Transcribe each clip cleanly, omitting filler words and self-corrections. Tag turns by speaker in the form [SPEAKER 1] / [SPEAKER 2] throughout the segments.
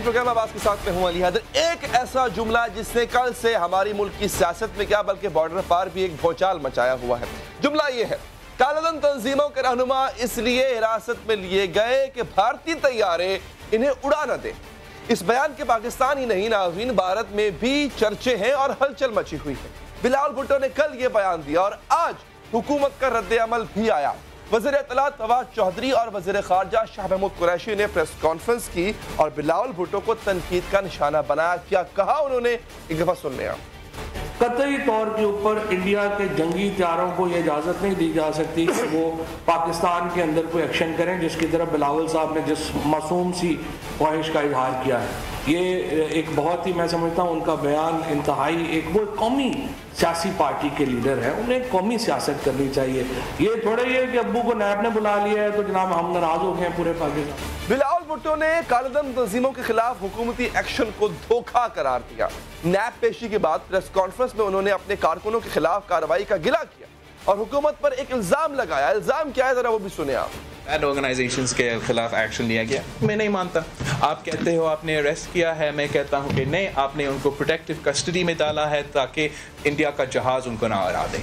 [SPEAKER 1] Programme آواز کے ساتھ میں ہوں علی حیدر۔ ایک ایسا جملہ جس نے کل سے ہماری ملک کی سیاست میں کیا بلکہ بارڈر پار بھی ایک بھونچال مچایا ہوا ہے۔ جملہ یہ ہے، کالعدم تنظیموں کے رہنما اس لیے حراست میں لیے گئے کہ بھارتی طیارے انہیں اڑا نہ دیں۔ اس بیان کے پاکستان ہی نہیں ناظرین، بھارت میں بھی چرچے ہیں اور ہلچل مچی ہوئی ہے۔ بلاول بھٹو نے کل یہ بیان دیا اور آج حکومت کا رد عمل بھی آیا۔ وزیر اطلاعات فواد چوہدری اور وزیر خارجہ شاہ محمود قریشی نے پریس کانفرنس کی اور بلاول بھٹو کو تنقید کا نشانہ بنایا۔ کیا کہا انہوں نے، ایک دفعہ سن لیں آپ۔
[SPEAKER 2] قطعی طور کے اوپر انڈیا کے جنگی طیاروں کو یہ اجازت نہیں دی جا سکتی کہ وہ پاکستان کے اندر کوئی ایکشن کریں، جس کی طرف بلاول صاحب نے جس معصوم سی خواہش کا اظہار کیا ہے۔ یہ ایک بہت ہی، میں سمجھتا ہوں ان کا بیان انتہائی، ایک وہ قومی سیاسی پارٹی کے لیڈر ہیں، انہیں قومی سیاست کرنی چاہیے۔ یہ تھوڑا یہ کہ ابو کو نیب نے بلا لیا ہے تو جناب ہم ناراض ہو گئے ہیں پورے پاکستان۔
[SPEAKER 1] بلاول بھٹو نے کالعدم تنظیموں کے خلاف حکومتی ایکشن کو دھوکہ قرار دیا۔ نیب پیشی کے بعد پریس کانفرنس میں انہوں نے اپنے کارکنوں کے خلاف کارروائی کا گلہ کیا اور حکومت پر ایک الزام لگایا۔ الزام کیا ہے ذرا وہ بھی سنیں آپ۔
[SPEAKER 3] بیڈ آرگنائزیشنز کے خلاف ایکشن لیا گیا، میں نہیں مانتا۔ آپ کہتے ہو آپ نے اریسٹ کیا ہے، میں کہتا ہوں کہ نہیں، آپ نے ان کو پروٹیکٹیو کسٹڈی میں ڈالا ہے تاکہ انڈیا کا جہاز ان کو نہ اڑا دے۔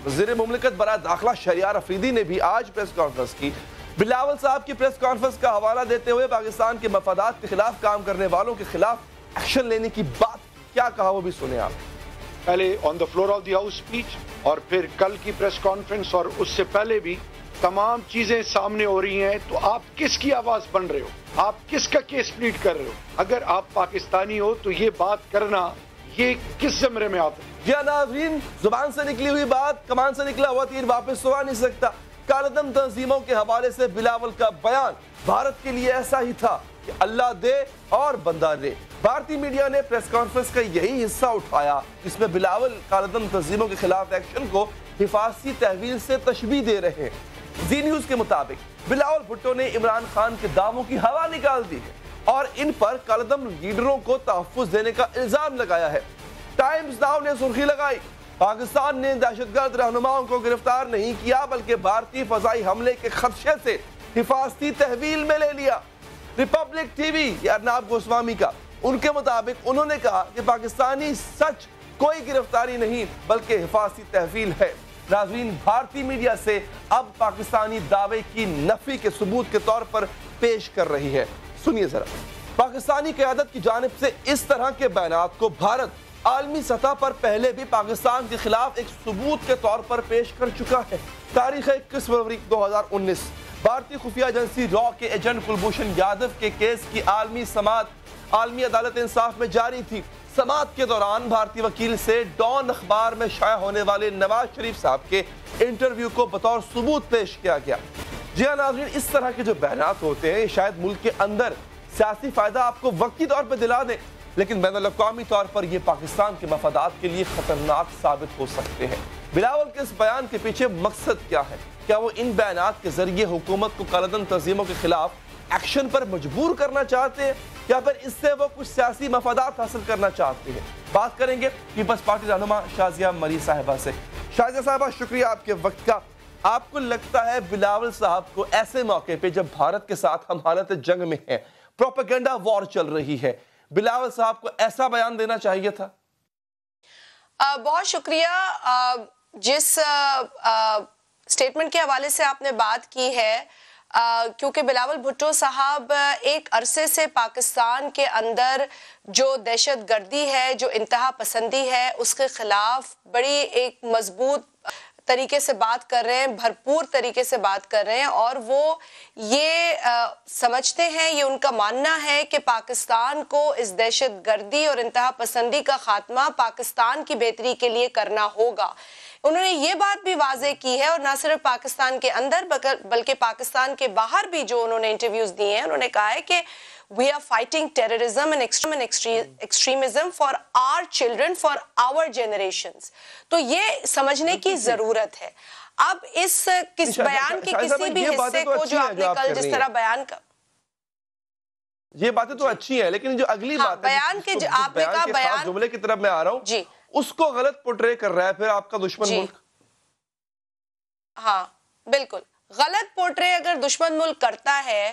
[SPEAKER 1] وزیر مملکت برائے داخلہ شہریار افریدی نے بھی آج پریس کانفرنس کی۔ بلاول صاحب کی پریس کانفرنس کا حوالہ دیتے ہوئے پاکستان کے مفادات کے خلاف کام کرنے والوں کے خلاف ایکشن لینے کی بات کیا کہا وہ بھی سنیں آپ۔
[SPEAKER 4] پہلے on the floor of the house speech اور پھر کل کی پریس کانفرنس اور اس سے پہلے بھی تمام چیزیں سامنے ہو رہی ہیں، تو آپ کس کی آواز بن رہے ہو، آپ کس کا کیس پلیڈ کر رہے ہو؟ اگر آپ پاکستانی ہو تو یہ بات کرنا یہ کس زمرے میں آتا ہے؟
[SPEAKER 1] جی ناظرین، زبان سے نکلی ہوئی بات کمان سے نکلا ہوا تیر واپس تو آ نہیں سکتا۔ کالعدم تنظیموں کے حوالے سے بلاول کا بیان بھارت کے لیے ایسا ہی تھا کہ اللہ دے اور بندہ دے۔ بھارتی میڈیا نے پریس کانفرنس کا یہی حصہ اٹھایا جس میں بلاول کالعدم تنظیموں کے خلاف ایکشن کو حفاظتی تحویل سے تشبیہ دے رہے ہیں۔ زی نیوز کے مطابق بلاول بھٹو نے عمران خان کے دعووں کی ہوا نکال دی ہے اور ان پر کالعدم لیڈروں کو تحفظ دینے کا الزام لگایا ہے۔ ٹائمز ناؤ نے سرخی لگائی، پاکستان نے دہشت گرد رہنماؤں کو گرفتار نہیں کیا بلکہ بھارتی فضائی حملے کے خدشے سے حفاظتی تحویل میں لے لیا۔ ریپبلک ٹی وی یا ارناب گوسوامی کا، ان کے مطابق انہوں نے کہا کہ پاکستانی سچ کوئی گرفتاری نہیں بلکہ حفاظتی تحویل ہے۔ ناظرین، بھارتی میڈیا سے اب پاکستانی دعوے کی نفی کے ثبوت کے طور پر پیش کر رہی ہے۔ سنیے ذرا، پاکستانی قیادت کی جانب سے اس طرح کے بیانات کو بھارت عالمی سطح پر پہلے بھی پاکستان کے خلاف ایک ثبوت کے طور پر پیش کر چکا ہے۔ تاریخ 21 فروری 2019 بھارتی خفیہ ایجنسی را کے ایجنٹ کلبھوشن یادو کے کیس کی عالمی سماعت عالمی عدالت انصاف میں جاری تھی۔ سماعت کے دوران بھارتی وکیل سے ڈان اخبار میں شائع ہونے والے نواز شریف صاحب کے انٹرویو کو بطور ثبوت پیش کیا گیا۔ جی ہاں ناظرین، اس طرح کے جو بیانات ہوتے ہیں یہ شاید ملک کے اندر سیاسی فائدہ آپ کو وقتی طور پر دلا دیں، لیکن بین الاقوامی طور پر یہ پاکستان کے مفادات کے لیے خطرناک ثابت ہو سکتے ہیں۔ بلاول کے اس بیان کے پیچھے مقصد کیا ہے؟ کیا وہ ان بیانات کے ذریعے حکومت کو کالعدم تنظیموں کے خلاف ایکشن پر مجبور کرنا چاہتے ہیں یا پھر اس سے وہ کچھ سیاسی مفادات حاصل کرنا چاہتے ہیں؟ بات کریں گے پیپلز پارٹی رہنما شازیہ مری صاحبہ سے۔ شازیہ صاحبہ، شکریہ آپ کے وقت کا۔ آپ کو لگتا ہے بلاول صاحب کو ایسے موقع پہ جب بھارت کے ساتھ ہم حالت جنگ میں ہیں، پروپیگنڈا وار چل رہی ہے، بلاول صاحب کو ایسا بیان دینا چاہیے تھا؟
[SPEAKER 5] بہت شکریہ۔ جس سٹیٹمنٹ کے حوالے سے آپ نے بات کی ہے، کیونکہ بلاول بھٹو صاحب ایک عرصے سے پاکستان کے اندر جو دہشت گردی ہے، جو انتہا پسندی ہے، اس کے خلاف بڑی ایک مضبوط طریقے سے بات کر رہے ہیں، بھرپور طریقے سے بات کر رہے ہیں، اور وہ یہ سمجھتے ہیں، یہ ان کا ماننا ہے کہ پاکستان کو اس دہشت گردی اور انتہا پسندی کا خاتمہ پاکستان کی بہتری کے لیے کرنا ہوگا۔ انہوں نے یہ بات بھی واضح کی ہے، اور نہ صرف پاکستان کے اندر بلکہ پاکستان کے باہر بھی جو انہوں نے انٹرویوز دیے ہیں، انہوں نے کہا ہے کہ we are fighting terrorism and extremism for our children, for our generations۔ تو یہ سمجھنے کی ضرورت ہے۔ اب اس بیان کے کسی بھی حصے کو جو آپ نے کل جس طرح بیان کا،
[SPEAKER 1] یہ باتیں تو اچھی ہیں، لیکن جو اگلی بات ہے
[SPEAKER 5] بیان کے آپ نے کہا بیان
[SPEAKER 1] جملے کی طرف میں آ رہا ہوں،
[SPEAKER 5] جی،
[SPEAKER 1] اس کو غلط پورٹرے کر رہا ہے پھر آپ کا دشمن ملک۔
[SPEAKER 5] ہاں بالکل، غلط پورٹرے اگر دشمن ملک کرتا ہے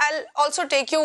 [SPEAKER 5] I'll also take you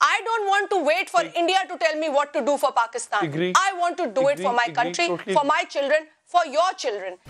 [SPEAKER 5] I don't want to wait for India to tell me what to do for Pakistan. I want to do it for my country, for my children, for your children.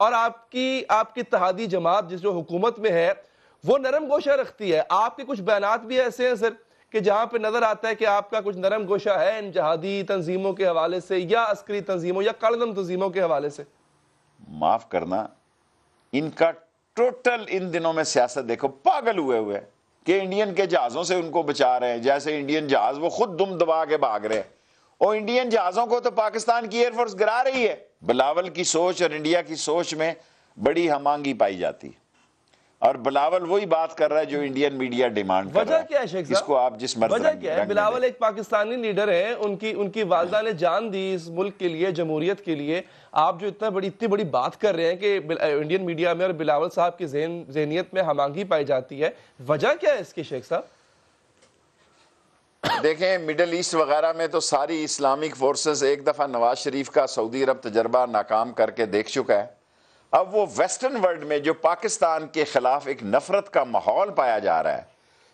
[SPEAKER 1] اور آپ کی اتحادی جماعت جس جو حکومت میں ہے وہ نرم گوشہ رکھتی ہے. آپ کے کچھ بیانات بھی ایسے ہیں سر کہ جہاں پہ نظر آتا ہے کہ آپ کا کچھ نرم گوشہ ہے ان جہادی تنظیموں کے حوالے سے یا عسکری تنظیموں یا کالعدم تنظیموں کے حوالے سے.
[SPEAKER 6] معاف کرنا، ان کا ٹوٹل ان دنوں میں سیاست دیکھو، پاگل ہوئے کہ انڈین کے جہازوں سے ان کو بچا رہے ہیں، جیسے انڈین جہاز وہ خود دم دبا کے بھاگ رہے ہیں. اور انڈین جہازوں کو تو پاکستان کی ایئر فورس گرا رہی ہے. بلاول کی سوچ اور انڈیا کی سوچ میں بڑی ہم آہنگی پائی جاتی ہے، اور بلاول وہی بات کر رہا ہے جو انڈین میڈیا ڈیمانڈ کر رہا ہے.
[SPEAKER 1] وجہ کیا ہے شیخ صاحب؟
[SPEAKER 6] اس کو آپ جس مرضی
[SPEAKER 1] وجہ کیا ہے؟ بلاول ایک پاکستانی لیڈر ہیں، ان کی والدہ نے جان دی اس ملک کے لیے، جمہوریت کے لیے. آپ جو اتنی بڑی بات کر رہے ہیں کہ انڈین میڈیا میں اور بلاول صاحب کی ذہنیت میں ہم آہنگی پائی جاتی ہے، وجہ کیا ہے اس کی شیخ صاحب؟
[SPEAKER 6] دیکھیں مڈل ایسٹ وغیرہ میں تو ساری اسلامک فورسز ایک دفعہ نواز شریف کا سعودی عرب تجربہ ناکام کر کے دیکھ چکا ہے. اب وہ ویسٹرن ورلڈ میں جو پاکستان کے خلاف ایک نفرت کا ماحول پایا جا رہا ہے،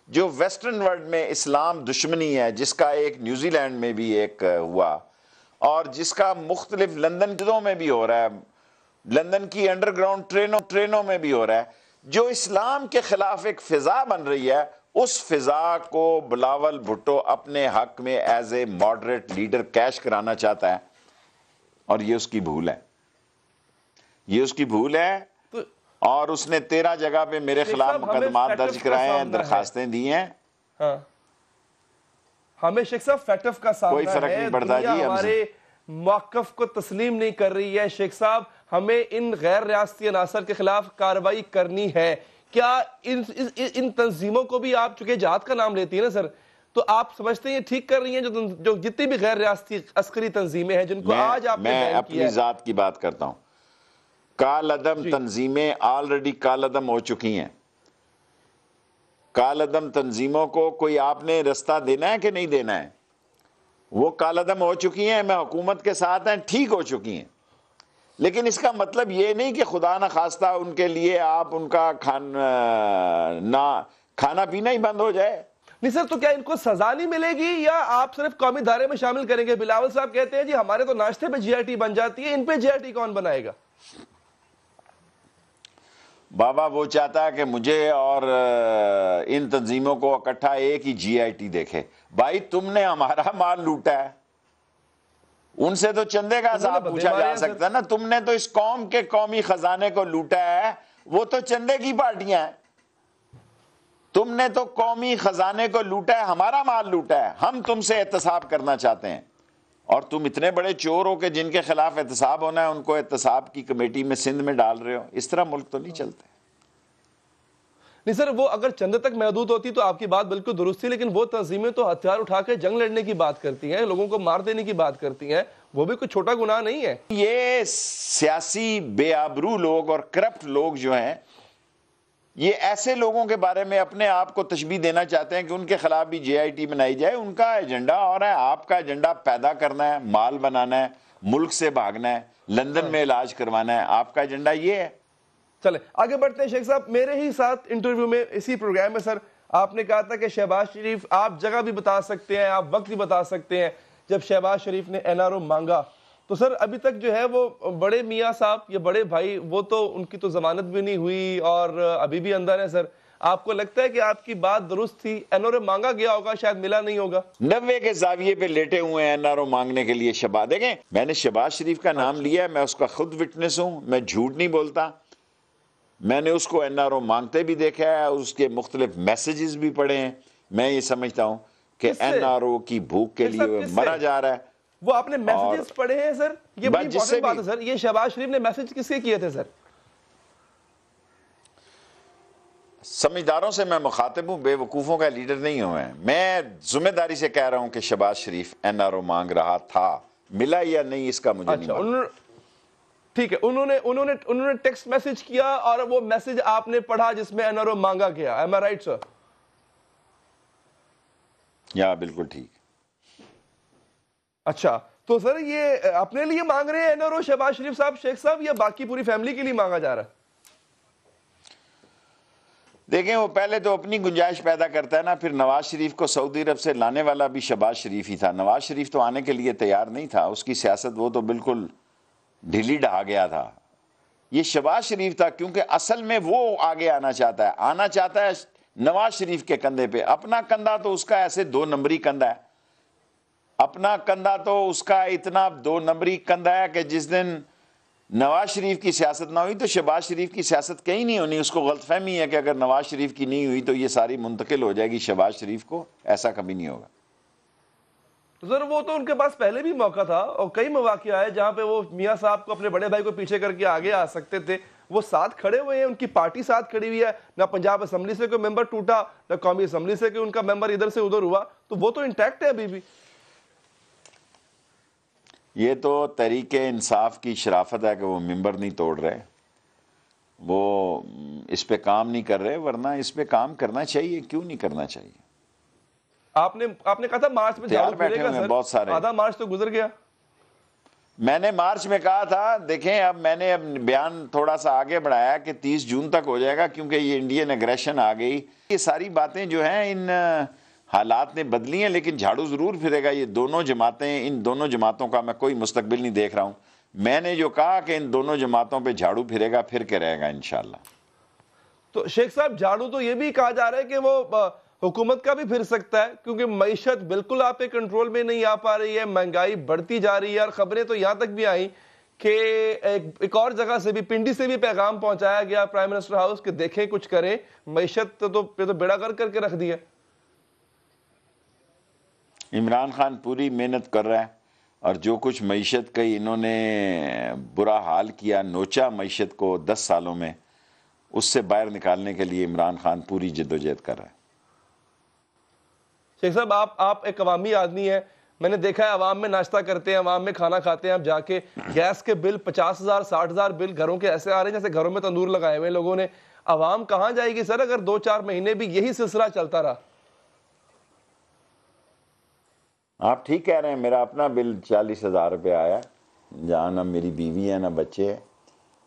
[SPEAKER 6] جو ویسٹرن ورلڈ میں اسلام دشمنی ہے، جس کا ایک نیوزی لینڈ میں بھی ایک ہوا اور جس کا مختلف لندن میں بھی ہو رہا ہے، لندن کی انڈر گراؤنڈ ٹرینوں میں بھی ہو رہا ہے، جو اسلام کے خلاف ایک فضا بن رہی ہے، اس فضا کو بلاول بھٹو اپنے حق میں as a moderate leader cash کرانا چاہتا ہے، اور یہ اس کی بھول ہے. یہ اس کی بھول ہے، اور اس نے 13 جگہ پہ میرے خلاف مقدمات درج کرائے ہیں، درخواستیں دی ہیں.
[SPEAKER 1] ہمیں شیخ صاحب فیکٹف کا سامنا ہے،
[SPEAKER 6] کوئی فرق نہیں پڑتا جی.
[SPEAKER 1] ہمارے موقف کو تسلیم نہیں کر رہی ہے شیخ صاحب. ہمیں ان غیر ریاستی عناصر کے خلاف کارروائی کرنی ہے. کیا ان تنظیموں کو بھی آپ چونکہ جہاد کا نام لیتی ہیں نا سر، تو آپ سمجھتے ہیں یہ ٹھیک کر رہی ہیں جو جتنی بھی غیر ریاستی عسکری تنظیمیں ہیں جن کو آج آپ نے
[SPEAKER 6] میں
[SPEAKER 1] بین کیا
[SPEAKER 6] اپنی
[SPEAKER 1] ہے؟
[SPEAKER 6] ذات کی بات کرتا ہوں. کالعدم تنظیمیں آلریڈی کالعدم ہو چکی ہیں. کالعدم تنظیموں کو کوئی آپ نے رستہ دینا ہے کہ نہیں دینا ہے؟ وہ کالعدم ہو چکی ہیں، میں حکومت کے ساتھ ہیں، ٹھیک ہو چکی ہیں. لیکن اس کا مطلب یہ نہیں کہ خدا نخواستہ ان کے لیے آپ ان کا کھانا پینا ہی بند ہو جائے.
[SPEAKER 1] نہیں سر، تو کیا ان کو سزا نہیں ملے گی یا آپ صرف قومی دھارے میں شامل کریں گے؟ بلاول صاحب کہتے ہیں جی ہمارے تو ناشتے پہ جی آئی ٹی بن جاتی ہے، ان پہ جی آئی ٹی کون بنائے گا؟
[SPEAKER 6] بابا وہ چاہتا ہے کہ مجھے اور ان تنظیموں کو اکٹھا ایک ہی جی آئی ٹی دیکھے. بھائی تم نے ہمارا مال لوٹا ہے، ان سے تو چندے کا حساب پوچھا جا سکتا ہے نا. تم نے تو اس قوم کے قومی خزانے کو لوٹا ہے، وہ تو چندے کی پارٹیاں ہیں. تم نے تو قومی خزانے کو لوٹا ہے، ہمارا مال لوٹا ہے. ہم تم سے احتساب کرنا چاہتے ہیں، اور تم اتنے بڑے چور ہو کہ جن کے خلاف احتساب ہونا ہے ان کو احتساب کی کمیٹی میں سندھ میں ڈال رہے ہو. اس طرح ملک تو نہیں چلتے.
[SPEAKER 1] نہیں سر، وہ اگر چندے تک محدود ہوتی تو آپ کی بات بالکل درست تھی، لیکن وہ تنظیمیں تو ہتھیار اٹھا کے جنگ لڑنے کی بات کرتی ہیں، لوگوں کو مار دینے کی بات کرتی ہیں. وہ بھی کوئی چھوٹا گناہ نہیں ہے.
[SPEAKER 6] یہ سیاسی بے آبرو لوگ اور کرپٹ لوگ جو ہیں، یہ ایسے لوگوں کے بارے میں اپنے آپ کو تشبیہ دینا چاہتے ہیں کہ ان کے خلاف بھی جے آئی ٹی بنائی جائے. ان کا ایجنڈا اور ہے، آپ کا ایجنڈا پیدا کرنا ہے، مال بنانا ہے، ملک سے بھاگنا ہے، لندن میں علاج کروانا ہے. آپ کا ایجنڈا یہ ہے.
[SPEAKER 1] چلیں آگے بڑھتے ہیں. شیخ صاحب میرے ہی ساتھ انٹرویو میں اسی پروگرام میں سر آپ نے کہا تھا کہ شہباز شریف، آپ جگہ بھی بتا سکتے ہیں، آپ وقت بھی بتا سکتے ہیں جب شہباز شریف نے این آر او مانگا. تو سر ابھی تک جو ہے وہ بڑے میاں صاحب یا بڑے بھائی، وہ تو ان کی تو ضمانت بھی نہیں ہوئی اور ابھی بھی اندر ہے. سر آپ کو لگتا ہے کہ آپ کی بات درست تھی، این آر او مانگا گیا ہوگا، شاید ملا نہیں ہوگا؟
[SPEAKER 6] 90 کے زاویے پہ لیٹے ہوئے ہیں این آر او مانگنے کے لیے. شہباز دیکھیں، میں نے شہباز شریف کا نام لیا ہے، میں اس کا خود وٹنس ہوں، میں جھوٹ نہیں بولتا. میں نے اس کو این آر او مانگتے بھی دیکھا ہے، اس کے مختلف میسیجز بھی پڑھے ہیں. میں یہ سمجھتا ہوں کہ این آر او کی بھوک کے لیے مرا جا رہا ہے.
[SPEAKER 1] وہ آپ نے میسیجز پڑھے ہیں سر؟ یہ بڑی امپورٹنٹ بات ہے سر. یہ شہباز شریف نے میسیج کس کے کیے تھے سر؟
[SPEAKER 6] سمجھداروں سے میں مخاطب ہوں، بے وقوفوں کا لیڈر نہیں ہوں. میں ذمہ داری سے کہہ رہا ہوں کہ شہباز شریف این آر او مانگ رہا تھا. ملا یا نہیں اس کا مجھے نہیں معلوم.
[SPEAKER 1] ٹھیک ہے، انہوں نے ٹیکسٹ میسج کیا اور وہ میسج آپ نے پڑھا جس میں این آر او مانگا گیا. ایم آئی رائٹ سر؟
[SPEAKER 6] یا بالکل ٹھیک.
[SPEAKER 1] اچھا تو سر یہ اپنے لیے مانگ رہے ہیں این آر او شہباز شریف صاحب، شیخ صاحب، یا باقی پوری فیملی کے لیے مانگا جا رہا ہے؟
[SPEAKER 6] دیکھیں وہ پہلے تو اپنی گنجائش پیدا کرتا ہے نا. پھر نواز شریف کو سعودی عرب سے لانے والا بھی شہباز شریف ہی تھا. نواز شریف تو آنے کے لیے تیار نہیں تھا، اس کی سیاست وہ تو بالکل ڈھیلی ڈھا گیا تھا. یہ شہباز شریف تھا، کیونکہ اصل میں وہ آگے آنا چاہتا ہے نواز شریف کے کندھے پہ. اپنا کندھا تو اس کا ایسے 2 نمبری کندھا ہے، اپنا کندھا تو اس کا اتنا 2 نمبری کندھا ہے کہ جس دن نواز شریف کی سیاست نہ ہوئی تو شہباز شریف کی سیاست کہیں نہیں ہونی. اس کو غلط فہمی ہے کہ اگر نواز شریف کی نہیں ہوئی تو یہ ساری منتقل ہو جائے گی شہباز شریف کو. ایسا کبھی نہیں ہوگا.
[SPEAKER 1] سر وہ تو ان کے پاس پہلے بھی موقع تھا اور کئی مواقع آئے جہاں پہ وہ میاں صاحب کو اپنے بڑے بھائی کو پیچھے کر کے آگے آ سکتے تھے. وہ ساتھ کھڑے ہوئے ہیں، ان کی پارٹی ساتھ کھڑی ہوئی ہے. نہ پنجاب اسمبلی سے کوئی ممبر ٹوٹا، نہ قومی اسمبلی سے کوئی ان کا ممبر ادھر سے ادھر ہوا، تو وہ تو انٹیکٹ ہے ابھی بھی.
[SPEAKER 6] یہ تو تحریک انصاف کی شرافت ہے کہ وہ ممبر نہیں توڑ رہے، وہ اس پہ کام نہیں کر رہے، ورنہ اس پہ کام کرنا چاہیے. کیوں نہیں کرنا چاہیے؟
[SPEAKER 1] آپ نے کہا تھا مارچ میں جھاڑو پھیرے گا سر،
[SPEAKER 6] بہت سارے
[SPEAKER 1] آدھا مارچ تو گزر گیا.
[SPEAKER 6] میں نے مارچ میں کہا تھا، دیکھیں اب میں نے بیان تھوڑا سا آگے بڑھایا کہ 30 جون تک ہو جائے گا کیونکہ یہ انڈین ایگریشن آ گئی. یہ ساری باتیں جو ہیں ان حالات نے بدلی ہیں، لیکن جھاڑو ضرور پھرے گا. یہ دونوں جماعتیں، ان دونوں جماعتوں کا میں کوئی مستقبل نہیں دیکھ رہا ہوں. میں نے جو کہا کہ ان دونوں جماعتوں پہ جھاڑو پھرے گا، پھر کے رہے گا انشاءاللہ.
[SPEAKER 1] تو شیخ صاحب جھاڑو تو یہ بھی کہا جا رہا ہے کہ وہ حکومت کا بھی پھر سکتا ہے کیونکہ معیشت بالکل آپ کے کنٹرول میں نہیں آ پا رہی ہے، مہنگائی بڑھتی جا رہی ہے. اور خبریں تو یہاں تک بھی آئیں کہ ایک اور جگہ سے بھی، پنڈی سے بھی پیغام پہنچایا گیا پرائم منسٹر ہاؤس کہ دیکھیں کچھ کریں، معیشت تو بیڑا غرق کر کے رکھ دیا.
[SPEAKER 6] عمران خان پوری محنت کر رہا ہے اور جو کچھ معیشت کا انہوں نے برا حال کیا، نوچا معیشت کو 10 سالوں میں، اس سے باہر نکالنے کے لیے عمران خان پوری جدوجہد کر رہا ہے.
[SPEAKER 1] شیخ صاحب آپ ایک عوامی آدمی ہیں، میں نے دیکھا ہے عوام میں ناشتہ کرتے ہیں، عوام میں کھانا کھاتے ہیں، آپ جا کے گیس کے بل 50,000 60,000 بل گھروں کے ایسے آ رہے ہیں جیسے گھروں میں تندور لگائے ہوئے لوگوں نے. عوام کہاں جائے گی سر اگر 2-4 مہینے بھی یہی سلسلہ چلتا رہا؟
[SPEAKER 6] آپ ٹھیک کہہ رہے ہیں. میرا اپنا بل 40,000 روپے آیا، جہاں نہ میری بیوی ہے نہ بچے ہیں،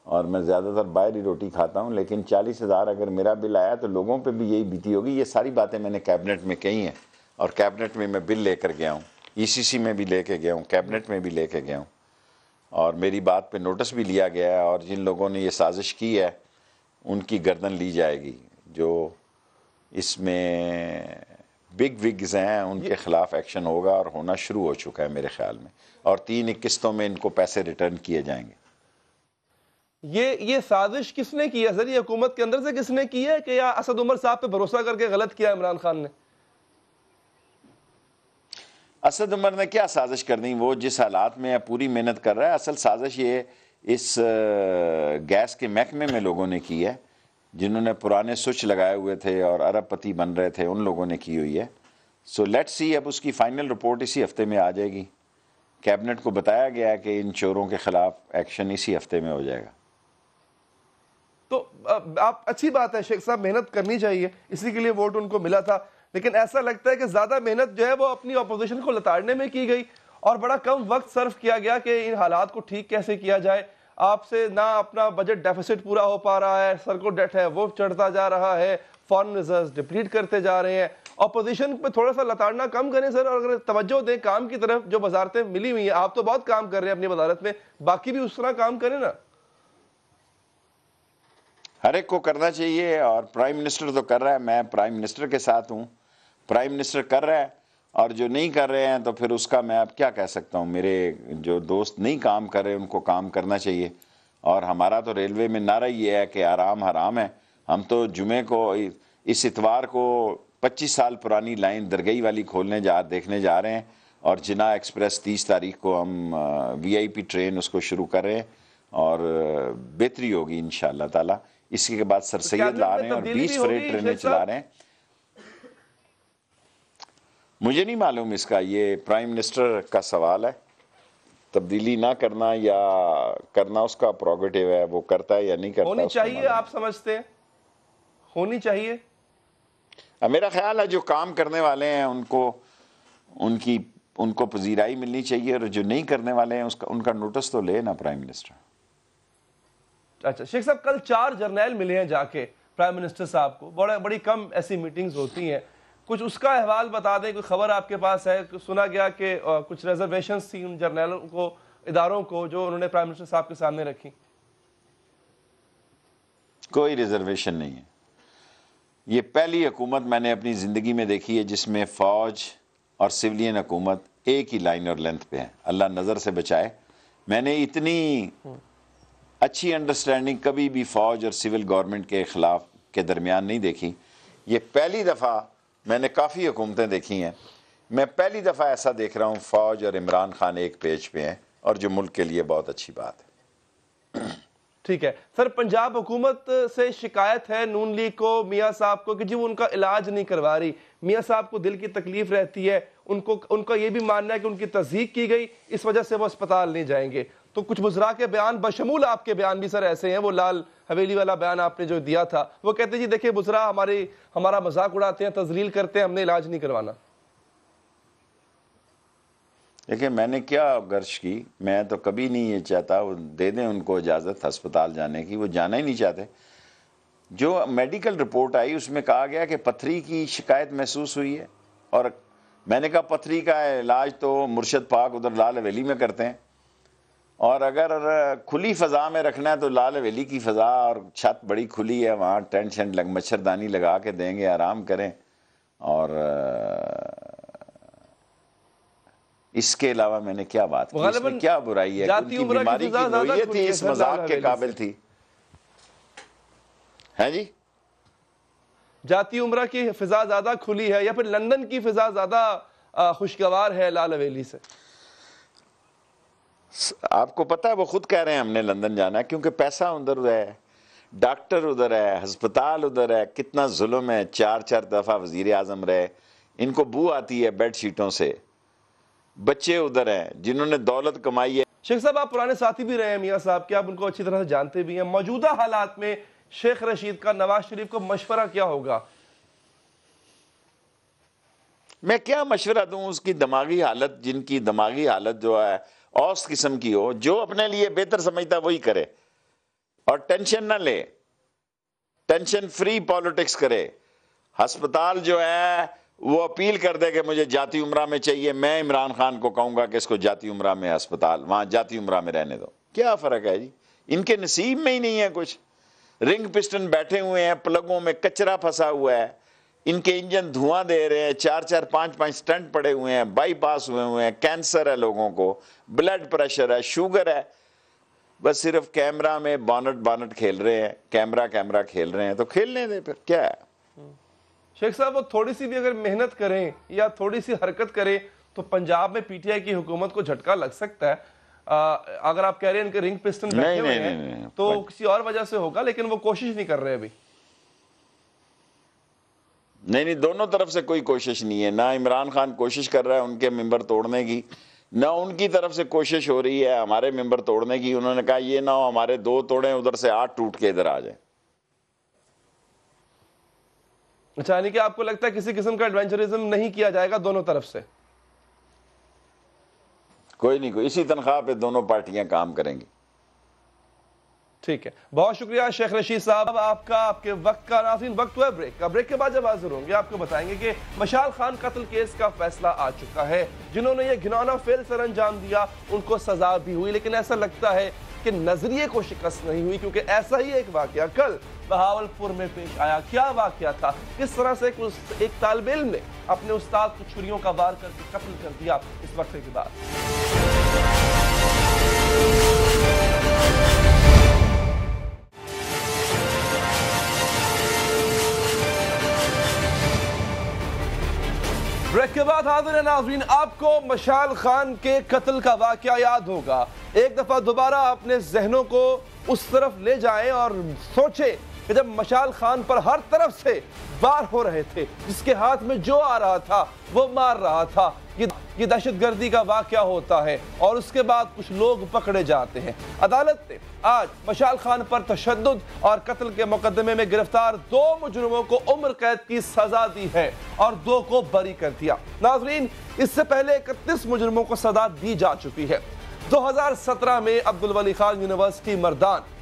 [SPEAKER 6] اور میں زیادہ تر باہر ہی روٹی کھاتا ہوں. لیکن 40,000 اگر میرا بل آیا تو لوگوں پہ بھی یہی بیتی ہوگی. یہ ساری باتیں میں نے کیبنٹ میں کہی ہیں، اور کیبنٹ میں بل لے کر گیا ہوں، ECC میں بھی لے کے گیا ہوں، کیبنٹ میں بھی لے کے گیا ہوں، اور میری بات پہ نوٹس بھی لیا گیا ہے. اور جن لوگوں نے یہ سازش کی ہے ان کی گردن لی جائے گی. جو اس میں بگ وگز ہیں ان کے خلاف ایکشن ہوگا، اور ہونا شروع ہو چکا ہے میرے خیال میں، اور 3 قسطوں میں ان کو پیسے ریٹرن کیے جائیں گے.
[SPEAKER 1] یہ سازش کس نے کی ہے سر؟ یہ حکومت کے اندر سے کس نے کی ہے کہ یا اسد عمر صاحب پہ بھروسہ کر کے غلط کیا عمران خان نے؟
[SPEAKER 6] اسد عمر نے کیا سازش کرنی، وہ جس حالات میں پوری محنت کر رہا ہے. اصل سازش یہ اس گیس کے محکمے میں لوگوں نے کی ہے، جنہوں نے پرانے سوئچ لگائے ہوئے تھے اور ارب پتی بن رہے تھے، ان لوگوں نے کی ہوئی ہے. سو لیٹ سی، اب اس کی فائنل رپورٹ اسی ہفتے میں آ جائے گی. کیبنٹ کو بتایا گیا ہے کہ ان چوروں کے خلاف ایکشن اسی ہفتے میں ہو جائے گا.
[SPEAKER 1] تو آپ اچھی بات ہے شیخ صاحب، محنت کرنی چاہیے، اسی کے لیے ووٹ ان کو ملا تھا. لیکن ایسا لگتا ہے کہ زیادہ محنت جو ہے وہ اپنی اپوزیشن کو لتاڑنے میں کی گئی اور بڑا کم وقت صرف کیا گیا کہ ان حالات کو ٹھیک کیسے کیا جائے. آپ سے نہ اپنا بجٹ ڈیفیسٹ پورا ہو پا رہا ہے، سرکو ڈیٹ ہے وہ چڑھتا جا رہا ہے، فارن ریزروز ڈپلیٹ کرتے جا رہے ہیں. اپوزیشن پہ تھوڑا سا لتاڑنا کم کریں سر، اور اگر توجہ دیں کام کی طرف. جو وزارتیں ملی ہوئی ہیں، آپ تو بہت کام کر رہے ہیں اپنی وزارت میں، باقی بھی اس طرح کام کریں نا.
[SPEAKER 6] ہر ایک کو کرنا چاہیے، اور پرائم منسٹر تو کر رہا ہے، میں پرائم منسٹر کے ساتھ ہوں. پرائم منسٹر کر رہا ہے، اور جو نہیں کر رہے ہیں تو پھر اس کا میں اب کیا کہہ سکتا ہوں. میرے جو دوست نہیں کام کر رہے ان کو کام کرنا چاہیے. اور ہمارا تو ریلوے میں نعرہ یہ ہے کہ آرام حرام ہے. ہم تو جمعے کو، اس اتوار کو 25 سال پرانی لائن درگئی والی دیکھنے جا رہے ہیں، اور جناح ایکسپریس 30 تاریخ کو ہم VIP ٹرین اس کو شروع کر رہے ہیں، اور بہتری ہوگی انشاءاللہ تعالی. اسی کے بعد سر سید لا رہے ہیں اور 20 فریٹ ٹرینیں چلا رہے ہیں. مجھے نہیں معلوم اس کا، یہ پرائم منسٹر کا سوال ہے. تبدیلی نہ کرنا یا کرنا اس کا پروگیٹیو ہے، وہ کرتا ہے یا نہیں کرتا.
[SPEAKER 1] ہونی چاہیے، آپ سمجھتے ہیں ہونی چاہیے؟
[SPEAKER 6] میرا خیال ہے جو کام کرنے والے ہیں ان کو پذیرائی ملنی چاہیے، اور جو نہیں کرنے والے ہیں ان کا نوٹس تو لے نا پرائم منسٹر.
[SPEAKER 1] اچھا شیخ صاحب، کل 4 جرنیل ملے ہیں جا کے پرائم منسٹر صاحب کو. بڑی کم ایسی میٹنگز ہوتی ہیں، کچھ اس کا احوال بتا دیں. کوئی خبر آپ کے پاس ہے؟ سنا گیا کہ کچھ ریزرویشنز تھی ان جرنیلوں کو، اداروں کو، جو انہوں نے پرائم منسٹر صاحب کے سامنے رکھی.
[SPEAKER 6] کوئی ریزرویشن نہیں ہے. یہ پہلی حکومت میں نے اپنی زندگی میں دیکھی ہے جس میں فوج اور سولین حکومت ایک ہی لائن اور لینتھ پہ ہیں. اللہ نظر سے بچائے. میں نے اتنی اچھی انڈرسٹینڈنگ کبھی بھی فوج اور سول گورنمنٹ کے خلاف کے درمیان نہیں دیکھی. یہ پہلی دفعہ میں نے کافی حکومتیں دیکھی ہیں, میں پہلی دفعہ ایسا دیکھ رہا ہوں فوج اور عمران خان ایک پیج پہ ہیں, اور جو ملک کے لیے بہت اچھی بات ہے.
[SPEAKER 1] ٹھیک ہے سر, پنجاب حکومت سے شکایت ہے نون لیگ کو, میاں صاحب کو, کہ جی وہ ان کا علاج نہیں کروا رہی. میاں صاحب کو دل کی تکلیف رہتی ہے, ان کا یہ بھی ماننا ہے کہ ان کی تصدیق کی گئی, اس وجہ سے وہ اسپتال نہیں جائیں گے. تو کچھ وزراء کے بیان بشمول آپ کے بیان بھی سر ایسے ہیں. وہ لال حویلی والا بیان آپ نے جو دیا تھا, وہ کہتے ہیں جی دیکھیں وزراء ہمارا مذاق اڑاتے ہیں, تذلیل کرتے ہیں, ہم نے علاج نہیں کروانا.
[SPEAKER 6] دیکھیں میں نے کیا گرش کی, میں تو کبھی نہیں یہ چاہتا وہ دے دیں ان کو اجازت ہسپتال جانے کی, وہ جانا ہی نہیں چاہتے. جو میڈیکل رپورٹ آئی اس میں کہا گیا کہ پتھری کی شکایت محسوس ہوئی ہے, اور میں نے کہا پتھری کا علاج تو مرشد پاک ادھر لال حویلی میں کرتے ہیں, اور اگر کھلی فضا میں رکھنا ہے تو لال حویلی کی فضا اور چھت بڑی کھلی ہے, وہاں ٹینٹ شینٹ مچھردانی لگا کے دیں گے, آرام کریں. اور اس کے علاوہ میں نے کیا بات کی, اس میں کیا برائی ہے, ان کی بیماری کی نوعیت ہی اس مذاق کے قابل تھی. ہے جی,
[SPEAKER 1] جاتی عمرہ کی فضا زیادہ کھلی ہے یا پھر لندن کی فضا زیادہ خوشگوار ہے لال حویلی سے؟
[SPEAKER 6] آپ کو پتا ہے وہ خود کہہ رہے ہیں ہم نے لندن جانا ہے, کیونکہ پیسہ ادھر ہے, ڈاکٹر ادھر ہے, ہسپتال ادھر ہے. کتنا ظلم ہے, 4 دفعہ وزیر اعظم رہے, ان کو بو آتی ہے بیڈ شیٹوں سے. بچے ادھر ہیں جنہوں نے دولت کمائی ہے.
[SPEAKER 1] شیخ صاحب آپ پرانے ساتھی بھی رہے ہیں میاں صاحب کے, آپ ان کو اچھی طرح سے جانتے بھی ہیں. موجودہ حالات میں شیخ رشید کا نواز شریف کو مشورہ کیا ہوگا؟
[SPEAKER 6] میں کیا مشورہ دوں, اس کی دماغی حالت, جن کی دماغی حالت جو ہے اوس قسم کی ہو, جو اپنے لیے بہتر سمجھتا وہی کرے, اور ٹینشن نہ لے, ٹینشن فری پالیٹکس کرے. ہسپتال جو ہے وہ اپیل کر دے کہ مجھے جاتی عمرہ میں چاہیے, میں عمران خان کو کہوں گا کہ اس کو جاتی عمرہ میں ہسپتال, وہاں جاتی عمرہ میں رہنے دو. کیا فرق ہے جی, ان کے نصیب میں ہی نہیں ہے کچھ. رنگ پسٹن بیٹھے ہوئے ہیں, پلگوں میں کچرا پھنسا ہوا ہے, ان کے انجن دھواں دے رہے ہیں, 4 5 سٹنٹ پڑے ہوئے ہیں, بائی پاس ہوئے ہیں, کینسر ہے لوگوں کو, بلڈ پریشر ہے, شوگر ہے. بس صرف کیمرہ میں بانٹ کھیل رہے ہیں, کیمرہ کھیل رہے ہیں, تو کھیلنے دیں پھر, کیا ہے.
[SPEAKER 1] شیخ صاحب وہ تھوڑی سی بھی اگر محنت کریں یا تھوڑی سی حرکت کریں تو پنجاب میں پی ٹی آئی کی حکومت کو جھٹکا لگ سکتا ہے. اگر آپ کہہ رہے ہیں ان کے رنگ پسٹن بیٹھے ہوئے ہیں تو کسی اور وجہ سے ہوگا, لیکن وہ کوشش نہیں کر رہے ابھی.
[SPEAKER 6] نہیں, دونوں طرف سے کوئی کوشش نہیں ہے. نہ عمران خان کوشش کر رہا ہے ان کے ممبر توڑنے کی, نہ ان کی طرف سے کوشش ہو رہی ہے ہمارے ممبر توڑنے کی. انہوں نے کہا یہ نہ ہو ہمارے 2 توڑیں, ادھر سے 8 ٹوٹ کے ادھر آ جائیں.
[SPEAKER 1] اچھا, یعنی کہ آپ کو لگتا ہے کسی قسم کا ایڈونچرزم نہیں کیا جائے گا دونوں طرف سے؟
[SPEAKER 6] کوئی نہیں, اسی تنخواہ پہ دونوں پارٹیاں کام کریں گی.
[SPEAKER 1] ٹھیک ہے, بہت شکریہ شیخ رشید صاحب آپ کا, آپ کے وقت کا. ناظرین وقت ہوا ہے بریک کا. بریک کے بعد جب حاضر ہوں گے آپ کو بتائیں گے کہ مشال خان قتل کیس کا فیصلہ آ چکا ہے. جنہوں نے یہ گھناؤنا فعل سر انجام دیا ان کو سزا بھی ہوئی, لیکن ایسا لگتا ہے کہ نظریے کو شکست نہیں ہوئی, کیونکہ ایسا ہی ایک واقعہ کل بہاولپور میں پیش آیا. کیا واقعہ تھا, کس طرح سے ایک طالب علم نے اپنے استاد کو چھریوں کا وار کر کے قتل کر دیا, اس وقفے کے بعد. بریک کے بعد حاضر ہیں ناظرین. آپ کو مشال خان کے قتل کا واقعہ یاد ہوگا. ایک دفعہ دوبارہ اپنے ذہنوں کو اس طرف لے جائیں اور سوچیں کہ جب مشال خان پر ہر طرف سے وار ہو رہے تھے, جس کے ہاتھ میں جو آ رہا تھا وہ مار رہا تھا. یہ دہشت گردی کا واقعہ ہوتا ہے اور اس کے بعد کچھ لوگ پکڑے جاتے ہیں. عدالت نے آج مشال خان پر تشدد اور قتل کے مقدمے میں گرفتار 2 مجرموں کو عمر قید کی سزا دی ہے اور 2 کو بری کر دیا. ناظرین, اس سے پہلے 31 مجرموں کو سزا دی جا چکی ہے. 2017 میں عبدالولی خان یونیورسٹی مردان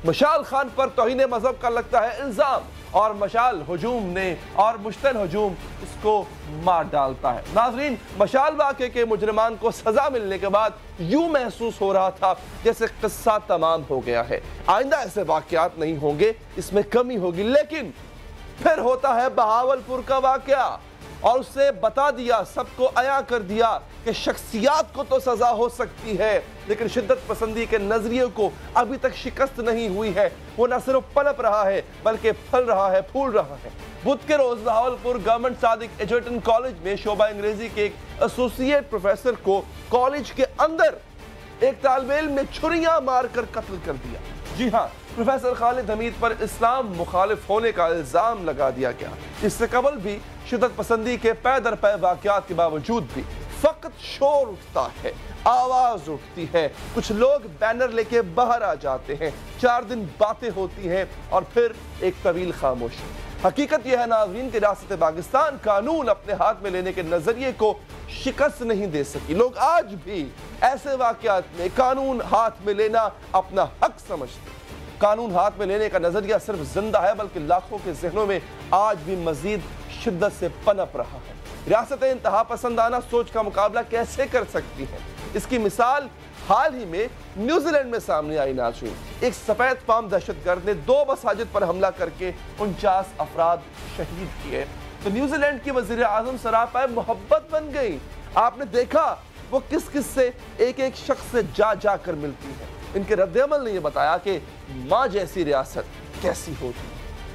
[SPEAKER 1] مشال خان پر توہین مذہب کا لگتا ہے الزام اور مشال ہجوم نے اور مشتعل ہجوم اس کو مار ڈالتا ہے۔ ناظرین، مشال واقعے کے مجرمان کو سزا ملنے کے بعد یوں محسوس ہو رہا تھا جیسے قصہ تمام ہو گیا ہے، آئندہ ایسے واقعات نہیں ہوں گے، اس میں کمی ہوگی۔ لیکن پھر ہوتا ہے بہاولپور کا واقعہ، اور اس سے بتا دیا، سب کو عیاں کر دیا کہ شخصیات کو تو سزا ہو سکتی ہے لیکن شدت پسندی کے نظریے کو ابھی تک شکست نہیں ہوئی ہے، وہ نہ صرف پنپ رہا ہے بلکہ پھل رہا ہے، پھول رہا ہے۔ بدھ کے روز بہاولپور گورنمنٹ صادق ایجرٹن کالج میں شعبہ انگریزی کے ایک ایسوسیٹ پروفیسر کو کالج کے اندر ایک طالب علم نے چھریاں مار کر قتل کر دیا۔ جی ہاں، پروفیسر خالد حمید پر اسلام مخالف ہونے کا الزام لگا دیا گیا۔ اس سے قبل بھی شدت پسندی کے پے در پے واقعات کے باوجود بھی فقط شور اٹھتا ہے، آواز اٹھتی ہے، کچھ لوگ بینر لے کے باہر آ جاتے ہیں، 4 دن باتیں ہوتی ہیں اور پھر ایک طویل خاموشی۔ حقیقت یہ ہے ناظرین کہ ریاست پاکستان قانون اپنے ہاتھ میں لینے کے نظریے کو شکست نہیں دے سکی۔ لوگ آج بھی ایسے واقعات میں قانون ہاتھ میں لینا اپنا حق سمجھتے ہیں۔ قانون ہاتھ میں لینے کا نظریہ صرف زندہ ہے بلکہ لاکھوں کے ذہنوں میں آج بھی مزید شدت سے پنپ رہا ہے۔ ریاست انتہا پسندانہ سوچ کا مقابلہ کیسے کر سکتی ہے؟ اس کی مثال حال ہی میں نیوزی لینڈ میں سامنے آئی ناظرین۔ ایک سفید فام دہشت گرد نے 2 مساجد پر حملہ کر کے 49 افراد شہید کیے تو نیوزی لینڈ کی وزیر اعظم سراپائے محبت بن گئی۔ آپ نے دیکھا وہ کس کس سے ایک ایک شخص سے جا جا کر ملتی ہے۔ ان کے رد عمل نے یہ بتایا کہ ماں جیسی ریاست کیسی ہوتی ہے۔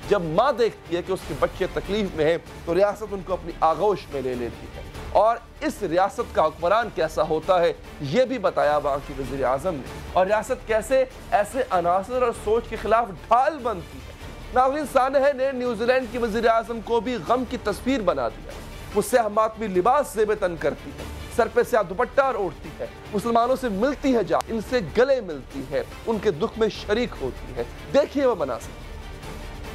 [SPEAKER 1] جب ماں دیکھتی ہے کہ اس کے بچے تکلیف میں ہیں تو ریاست ان کو اپنی آغوش میں لے لیتی ہے، اور اس ریاست کا حکمران کیسا ہوتا ہے یہ بھی بتایا وہاں کی وزیر اعظم نے، اور ریاست کیسے ایسے عناصر اور سوچ کے خلاف ڈھال بنتی ہے۔ ناظرین، سانحہ نے نیوزی لینڈ کی وزیر اعظم کو بھی غم کی تصویر بنا دیا۔ وہ سیاہ ماتمی لباس زیب تن کرتی ہے، سر پہ سیاہ دوپٹہ اوڑھتی ہے، مسلمانوں سے ملتی ہے، ان سے گلے ملتی ہے، ان کے دکھ میں شریک ہوتی ہے۔ دیکھیے وہ مناظر۔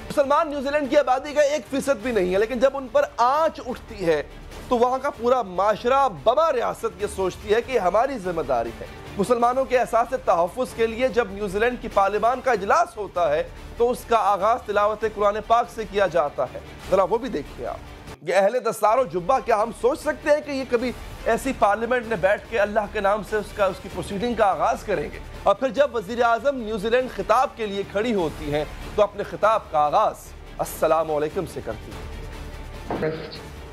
[SPEAKER 1] مسلمان نیوزی لینڈ کی آبادی کا 1% بھی نہیں ہے، لیکن جب ان پر آنچ اٹھتی ہے تو وہاں کا پورا معاشرہ بما ریاست یہ سوچتی ہے کہ ہماری ذمہ داری ہے۔ مسلمانوں کے احساس تحفظ کے لیے جب نیوزی لینڈ کی پارلیمان کا اجلاس ہوتا ہے تو اس کا آغاز تلاوت قرآن پاک سے کیا جاتا ہے۔ ذرا وہ بھی دیکھیے آپ۔ یہ اہل دستار و جبہ، کیا ہم سوچ سکتے ہیں کہ یہ کبھی ایسی پارلیمنٹ میں بیٹھ کے اللہ کے نام سے اس کی پروسیڈنگ کا آغاز کریں گے؟ اور پھر جب وزیر اعظم نیوزی لینڈ خطاب کے لیے کھڑی ہوتی ہیں تو اپنے خطاب کا آغاز السلام علیکم سے کرتی ہیں۔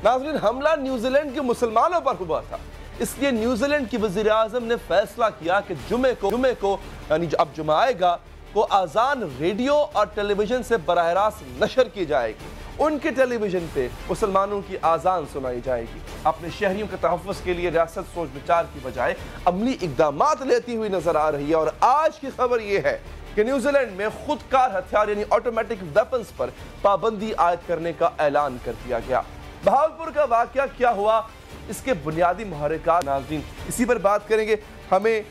[SPEAKER 1] ناظرین، حملہ نیوزی لینڈ کے مسلمانوں پر ہوا تھا، اس لیے نیوزی لینڈ کی وزیر اعظم نے فیصلہ کیا کہ جمعے کو یعنی اب جمعہ آئے گا کو آزان ریڈیو اور ٹیلی ویژن سے براہ راست نشر کی جائے گی۔ ان کے ٹیلی ویژن پہ مسلمانوں کی آزان سنائی جائے گی۔ اپنے شہریوں کے تحفظ کے لیے ریاست سوچ بچار کی بجائے عملی اقدامات لیتی ہوئی نظر آ رہی ہے، اور آج کی خبر یہ ہے کہ نیوزی لینڈ میں خودکار ہتھیار یعنی آٹومیٹک ویپنز پر پابندی عائد کرنے کا اعلان کر دیا گیا۔ بہاولپور کا واقعہ کیا ہوا، اس کے بنیادی محرکات، ناظرین اسی پر بات کریں گے۔ ہمیں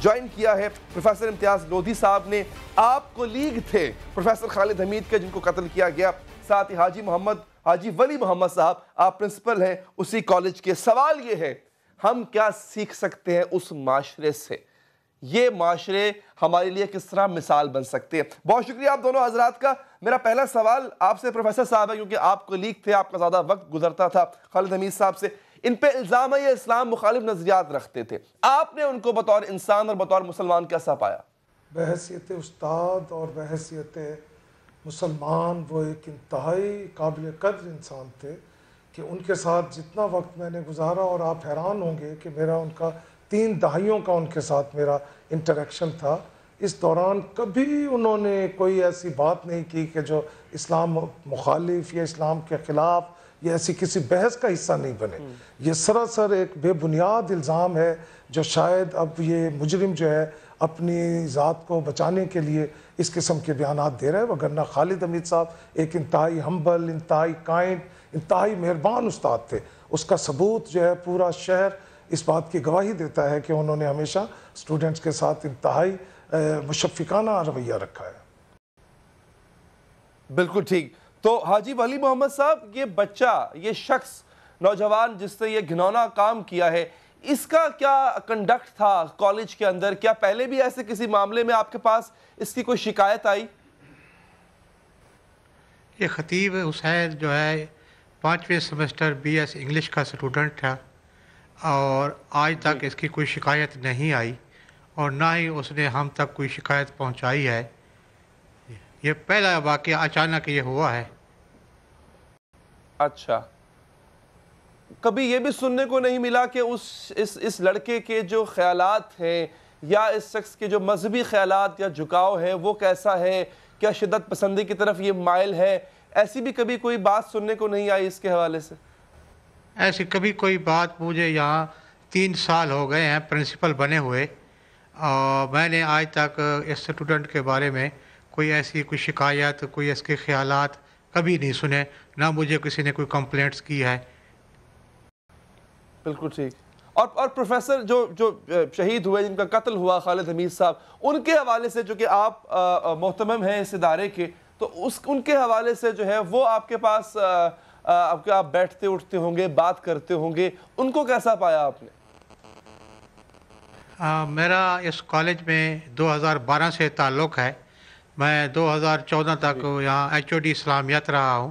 [SPEAKER 1] جوائن کیا ہے پروفیسر امتیاز لودھی صاحب نے، آپ کولیگ تھے پروفیسر خالد حمید کے جن کو قتل کیا گیا، ساتھ ہی حاجی ولی محمد صاحب، آپ پرنسپل ہیں اسی کالج کے۔ سوال یہ ہے ہم کیا سیکھ سکتے ہیں اس معاشرے سے، یہ معاشرے ہمارے لیے کس طرح مثال بن سکتے ہیں؟ بہت شکریہ آپ دونوں حضرات کا۔ میرا پہلا سوال آپ سے پروفیسر صاحب ہے، کیونکہ آپ کولیگ تھے، آپ کا زیادہ وقت گزرتا تھا خالد حمید صاحب سے۔ ان پہ الزام ہے یہ اسلام مخالف نظریات رکھتے تھے، آپ نے ان کو بطور انسان اور بطور مسلمان کیسا پایا؟
[SPEAKER 7] بحیثیت استاد اور بحیثیت مسلمان وہ ایک انتہائی قابل قدر انسان تھے کہ ان کے ساتھ جتنا وقت میں نے گزارا، اور آپ حیران ہوں گے کہ میرا ان کا 3 دہائیوں کا ان کے ساتھ میرا انٹریکشن تھا، اس دوران کبھی انہوں نے کوئی ایسی بات نہیں کی کہ جو اسلام مخالف یا اسلام کے خلاف یا ایسی کسی بحث کا حصہ نہیں بنے۔ یہ سراسر ایک بے بنیاد الزام ہے جو شاید اب یہ مجرم جو ہے اپنی ذات کو بچانے کے لیے اس قسم کے بیانات دے رہے ہیں، وگرنہ خالد حمید صاحب ایک انتہائی ہمبل، انتہائی کائنڈ، انتہائی مہربان استاد تھے۔ اس کا ثبوت جو ہے پورا شہر اس بات کی گواہی دیتا ہے کہ انہوں نے ہمیشہ اسٹوڈنٹس کے ساتھ انتہائی مشفقانہ رویہ رکھا ہے۔
[SPEAKER 1] بالکل ٹھیک۔ تو حاجی ولی محمد صاحب، یہ بچہ، یہ شخص، نوجوان جس نے یہ گھنونا کام کیا ہے، اس کا کیا کنڈکٹ تھا کالج کے اندر؟ کیا پہلے بھی ایسے کسی معاملے میں آپ کے پاس اس کی کوئی شکایت آئی؟
[SPEAKER 8] یہ خطیب حسین جو ہے 5ویں سیمسٹر BS انگلش کا اسٹوڈنٹ تھا اور آج تک اس کی کوئی شکایت نہیں آئی اور نہ ہی اس نے ہم تک کوئی شکایت پہنچائی ہے. یہ پہلا واقعہ اچانک یہ ہوا ہے.
[SPEAKER 1] اچھا، کبھی یہ بھی سننے کو نہیں ملا کہ اس لڑکے کے جو خیالات ہیں یا اس شخص کے جو مذہبی خیالات یا جھکاؤ ہیں وہ کیسا ہے؟ کیا شدت پسندی کی طرف یہ مائل ہے؟ ایسی بھی کبھی کوئی بات سننے کو نہیں آئی اس کے حوالے سے؟
[SPEAKER 8] ایسی کبھی کوئی بات، مجھے یہاں 3 سال ہو گئے ہیں پرنسپل بنے ہوئے اور میں نے آج تک اس اسٹوڈنٹ کے بارے میں کوئی ایسی کوئی شکایت، کوئی اس کے خیالات کبھی نہیں سنے، نہ مجھے کسی نے کوئی کمپلینٹس کی ہے.
[SPEAKER 1] بالکل ٹھیک. اور پروفیسر جو شہید ہوئے، جن کا قتل ہوا، خالد حمید صاحب، ان کے حوالے سے جو کہ آپ محتمم ہیں اس ادارے کے، تو ان کے حوالے سے جو ہے وہ آپ کے پاس آپ بیٹھتے اٹھتے ہوں گے، بات کرتے ہوں گے، ان کو کیسا پایا آپ نے؟
[SPEAKER 8] میرا اس کالج میں 2012 سے تعلق ہے. میں 2014 تک یہاں HOD اسلامیات رہا ہوں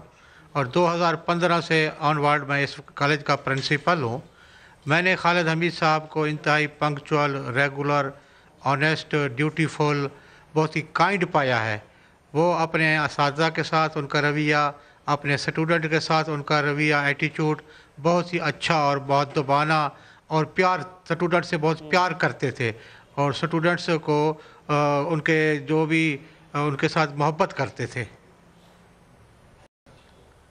[SPEAKER 8] اور 2015 سے آن ورڈ میں اس کالج کا پرنسپل ہوں. میں نے خالد حمید صاحب کو انتہائی پنکچول، ریگولر، آنیسٹ، ڈیوٹیفل، بہت ہی کائنڈ پایا ہے. وہ اپنے اساتذہ کے ساتھ ان کا رویہ، اپنے اسٹوڈنٹ کے ساتھ ان کا رویہ، ایٹیچیوڈ بہت ہی اچھا اور مؤدبانہ اور پیار، اسٹوڈنٹ سے بہت پیار کرتے تھے اور اسٹوڈنٹس کو ان کے جو بھی ان کے ساتھ محبت کرتے تھے.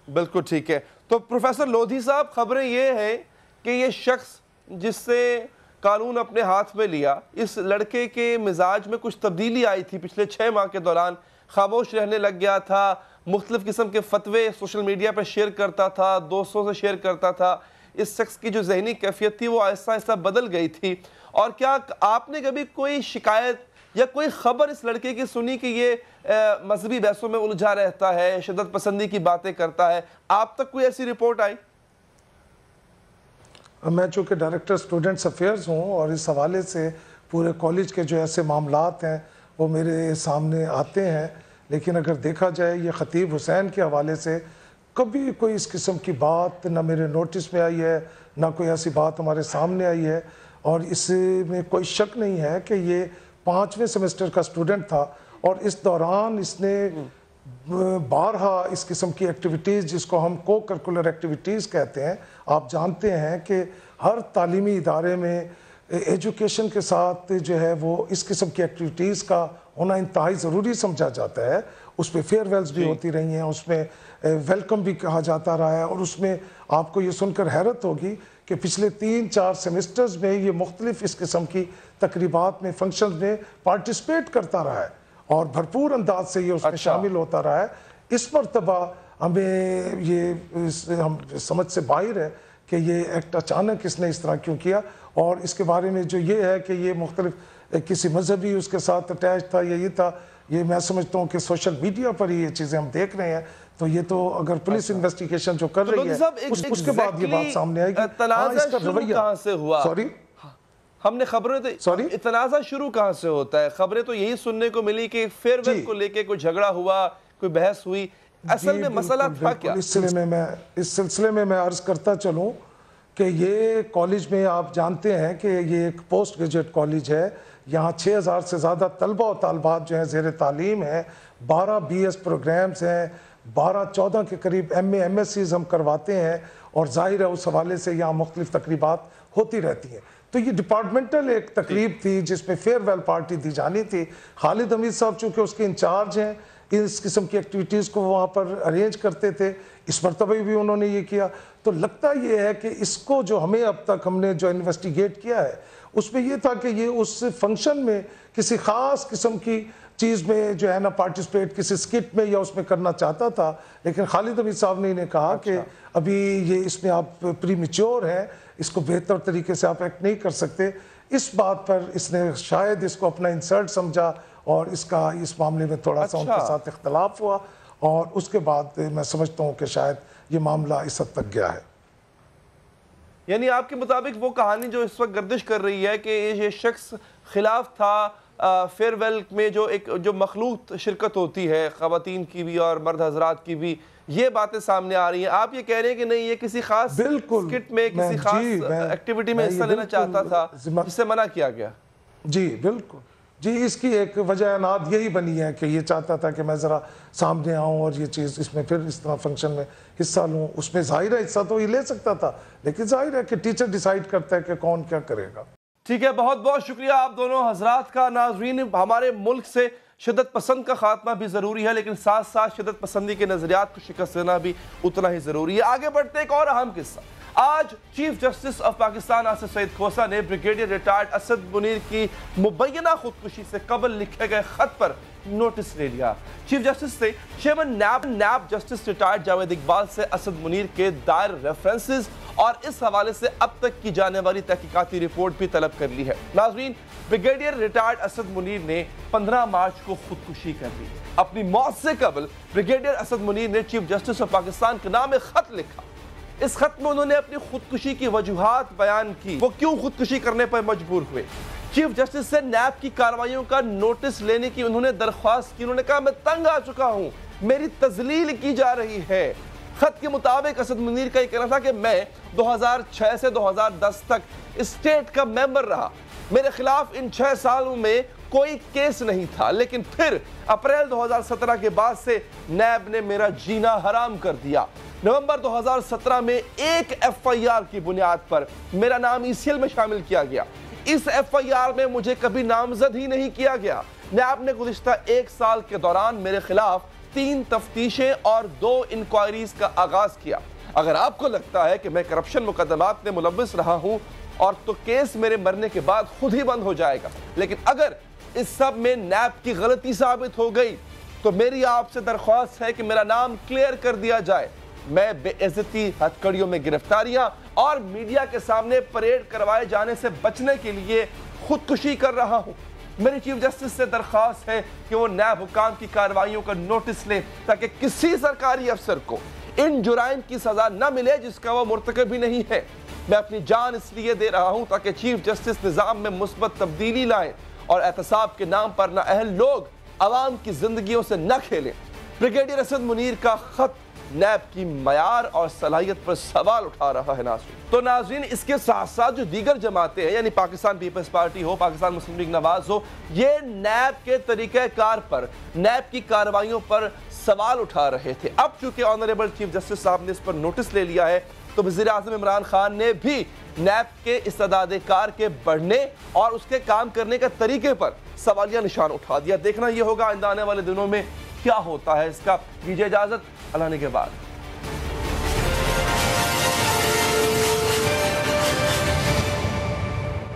[SPEAKER 1] بالکل ٹھیک ہے. تو پروفیسر لودھی صاحب، خبریں یہ ہیں کہ یہ شخص جس سے قانون اپنے ہاتھ میں لیا، اس لڑکے کے مزاج میں کچھ تبدیلی آئی تھی پچھلے 6 ماہ کے دوران. خاموش رہنے لگ گیا تھا، مختلف قسم کے فتوے سوشل میڈیا پر شیئر کرتا تھا، دوستوں سے شیئر کرتا تھا. اس شخص کی جو ذہنی کیفیت تھی وہ آہستہ آہستہ بدل گئی تھی. اور کیا آپ نے کبھی کوئی شکایت یا کوئی خبر اس لڑکے کی سنی کہ یہ مذہبی بحثوں میں الجھا رہتا ہے، شدت پسندی کی باتیں کرتا ہے؟ آپ تک کوئی ایسی رپورٹ آئی؟
[SPEAKER 7] میں چونکہ ڈائریکٹر اسٹوڈنٹس افیئرز ہوں اور اس حوالے سے پورے کالج کے جو ایسے معاملات ہیں وہ میرے سامنے آتے ہیں، لیکن اگر دیکھا جائے یہ خطیب حسین کے حوالے سے کبھی کوئی اس قسم کی بات نہ میرے نوٹس میں آئی ہے، نہ کوئی ایسی بات ہمارے سامنے آئی ہے. اور اس میں کوئی شک نہیں ہے کہ یہ 5ویں سیمسٹر کا اسٹوڈنٹ تھا اور اس دوران اس نے بارہا اس قسم کی ایکٹیویٹیز، جس کو ہم کو کرکولر ایکٹیویٹیز کہتے ہیں. آپ جانتے ہیں کہ ہر تعلیمی ادارے میں ایجوکیشن کے ساتھ جو ہے وہ اس قسم کی ایکٹیویٹیز کا ہونا انتہائی ضروری سمجھا جاتا ہے. اس پہ فیئر ویلز بھی ہوتی رہی ہیں، اس میں ویلکم بھی کہا جاتا رہا ہے. اور اس میں آپ کو یہ سن کر حیرت ہوگی کہ پچھلے 3-4 سیمسٹرز میں یہ مختلف اس قسم کی تقریبات میں، فنکشنز میں پارٹیسپیٹ کرتا رہا ہے اور بھرپور انداز سے یہ اس میں شامل ہوتا رہا ہے. اس مرتبہ ہمیں یہ ہم سمجھ سے باہر ہے کہ یہ ایکٹ اچانک اس نے اس طرح کیوں کیا. اور اس کے بارے میں جو یہ ہے کہ یہ مختلف کسی مذہبی اس کے ساتھ اٹیچ تھا یا یہ تھا، یہ میں سمجھتا ہوں کہ سوشل میڈیا پر ہی یہ چیزیں ہم دیکھ رہے ہیں. تو یہ تو اگر پولیس انویسٹیگیشن جو کر رہی ہے اس کے بعد یہ بات سامنے آئے گی.
[SPEAKER 1] تنازع شروع کہاں سے ہوا؟ ہم نے خبریں تنازع شروع کہاں سے ہوتا ہے؟ خبریں تو یہی سننے کو ملی کہ فیئر ویل کو لے کے کوئی جھگڑا ہوا، کوئی بحث ہوئی. اصل میں مسئلہ تھا کیا؟
[SPEAKER 7] اس سلسلے میں عرض کرتا چلوں کہ یہ کالج میں آپ جانتے ہیں کہ یہ ایک پوسٹ گریجویٹ کالج ہے. یہاں 6000 سے زیادہ طلبہ و طالبات جو ہیں زیر تعلیم ہیں، 12 BS پروگرامز ہیں، 12-14 کے قریب MA MSCs ہم کرواتے ہیں اور ظاہر ہے اس حوالے سے یہاں مختلف تقریبات ہوتی رہتی ہیں. تو یہ ڈپارٹمنٹل ایک تقریب تھی جس میں فیئر ویل پارٹی دی جانی تھی. خالد حمید صاحب چونکہ اس کے انچارج ہیں، اس قسم کی ایکٹیویٹیز کو وہاں پر ارینج کرتے تھے. اس مرتبہ بھی انہوں نے یہ کیا. تو لگتا یہ ہے کہ اس کو جو ہمیں اب تک ہم نے جو انویسٹیگیٹ کیا ہے اس میں یہ تھا کہ یہ اس فنکشن میں کسی خاص قسم کی چیز میں جو ہے نا پارٹیسپیٹ کسی سکٹ میں یا اس میں کرنا چاہتا تھا. لیکن خالد حمید صاحب نے انہیں کہا کہ ابھی یہ اس میں آپ پری میچور ہیں، اس کو بہتر طریقے سے آپ ایکٹ نہیں کر سکتے. اس بات پر اس نے شاید اس کو اپنا انسلٹ سمجھا اور اس معاملے میں تھوڑا سا ان کے ساتھ اختلاف ہوا اور اس کے بعد میں سمجھتا ہوں کہ شاید یہ معاملہ اس حد تک گیا ہے.
[SPEAKER 1] یعنی آپ کے مطابق وہ کہانی جو اس وقت گردش کر رہی ہے کہ یہ شخص خلاف تھا فیئر ویل میں جو مخلوط شرکت ہوتی ہے خواتین کی بھی اور مرد حضرات کی بھی، یہ باتیں سامنے آ رہی ہیں. آپ یہ کہہ رہے ہیں کہ نہیں یہ کسی خاص سکٹ میں کسی خاص ایکٹیویٹی میں حصہ لینا چاہتا تھا جس سے منع کیا گیا؟
[SPEAKER 7] جی بالکل جی، اس کی ایک وجہ اناد یہی بنی ہے کہ یہ چاہتا تھا کہ میں ذرا سامنے آؤں اور یہ چیز اس میں پھر اس طرح فنکشن میں حصہ لوں. اس میں ظاہر ہے حصہ تو یہ لے سکتا تھا، لیکن ظاہر ہے کہ ٹیچر ڈیسائیڈ کرتا ہے کہ کون کیا کرے گا.
[SPEAKER 1] ٹھیک ہے، بہت بہت شکریہ آپ دونوں حضرات کا. ناظرین، ہمارے ملک سے شدت پسند کا خاتمہ بھی ضروری ہے، لیکن ساتھ ساتھ شدت پسندی کے نظریات کو شکست دینا بھی اتنا ہی ضروری ہے. آگے بڑھتے ایک اور اہم قصہ. آج chief justice of Pakistan Asif Saeed Khosa نے بریگیڈیئر ریٹائرڈ اسد منیر کی مبینہ خودکشی سے قبل لکھے گئے خط پر نوٹس لے لیا. چیف جسٹس سے chairman NAB justice retired Javed Iqbal سے اسد منیر کے دائر ریفرنسز اور اس حوالے سے اب تک کی جانے والی تحقیقاتی رپورٹ بھی طلب کر لی ہے. ناظرین، بریگیڈیئر ریٹائرڈ اسد منیر نے 15 مارچ کو خودکشی کر لی. اپنی موت سے قبل بریگیڈیئر اسد منیر نے چیف جسٹس آف پاکستان کے نام ایک خط لکھا. اس خط میں انہوں نے اپنی خودکشی کی وجوہات بیان کی، وہ کیوں خودکشی کرنے پر مجبور ہوئے. چیف جسٹس سے نیب کی کارروائیوں کا نوٹس لینے کی انہوں نے درخواست کی. انہوں نے کہا میں تنگ آ چکا ہوں، میری تذلیل کی جا رہی ہے. خط کے مطابق اسد منیر کا یہ کہنا تھا کہ میں 2006 سے 2010 تک اسٹیٹ کا ممبر رہا، میرے خلاف ان 6 سالوں میں کوئی کیس نہیں تھا، لیکن پھر اپریل 2017 کے بعد سے نیب نے میرا جینا حرام کر دیا. نومبر 2017 میں ایک FIR کی بنیاد پر میرا نام ECL میں شامل کیا گیا. اس FIR میں مجھے کبھی نامزد ہی نہیں کیا گیا. نیب نے گزشتہ 1 سال کے دوران میرے خلاف 3 تفتیشیں اور 2 انکوائریز کا آغاز کیا. اگر آپ کو لگتا ہے کہ میں کرپشن مقدمات میں ملوث رہا ہوں اور تو کیس میرے مرنے کے بعد خود ہی بند ہو جائے گا، لیکن اگر اس سب میں نیب کی غلطی ثابت ہو گئی تو میری آپ سے درخواست ہے کہ میرا نام کلیئر کر دیا جائے. میں بے عزتی، ہتھکڑیوں میں گرفتاریاں اور میڈیا کے سامنے پریڈ کروائے جانے سے بچنے کے لیے خودکشی کر رہا ہوں. میری چیف جسٹس سے درخواست ہے کہ وہ نیب حکام کی کارروائیوں کا نوٹس لیں تاکہ کسی سرکاری افسر کو ان جرائم کی سزا نہ ملے جس کا وہ مرتکب بھی نہیں ہے. میں اپنی جان اس لیے دے رہا ہوں تاکہ چیف جسٹس نظام میں مثبت تبدیلی لائیں اور احتساب کے نام پر نااہل لوگ عوام کی زندگیوں سے نہ کھیلیں. بریگیڈیئر اسد منیر کا خط نیب کی معیار اور صلاحیت پر سوال اٹھا رہا ہے. تو ناظرین، اس کے ساتھ ساتھ جو دیگر جماعتیں ہیں، یعنی پاکستان پیپلز پارٹی ہو، پاکستان مسلم لیگ نواز ہو، یہ نیب کے طریقہ کار پر، نیب کی کارروائیوں پر سوال اٹھا رہے تھے. اب چونکہ آنریبل چیف جسٹس صاحب نے اس پر نوٹس لے لیا ہے تو وزیر اعظم عمران خان نے بھی نیب کے استعداد کار کے بڑھنے اور اس کے کام کرنے کے طریقے پر سوالیہ نشان اٹھا دیا. دیکھنا یہ ہوگا آئندہ آنے والے دنوں میں کیا ہوتا ہے. اس کا دیجیے اجازت، اللہ نے کے بعد.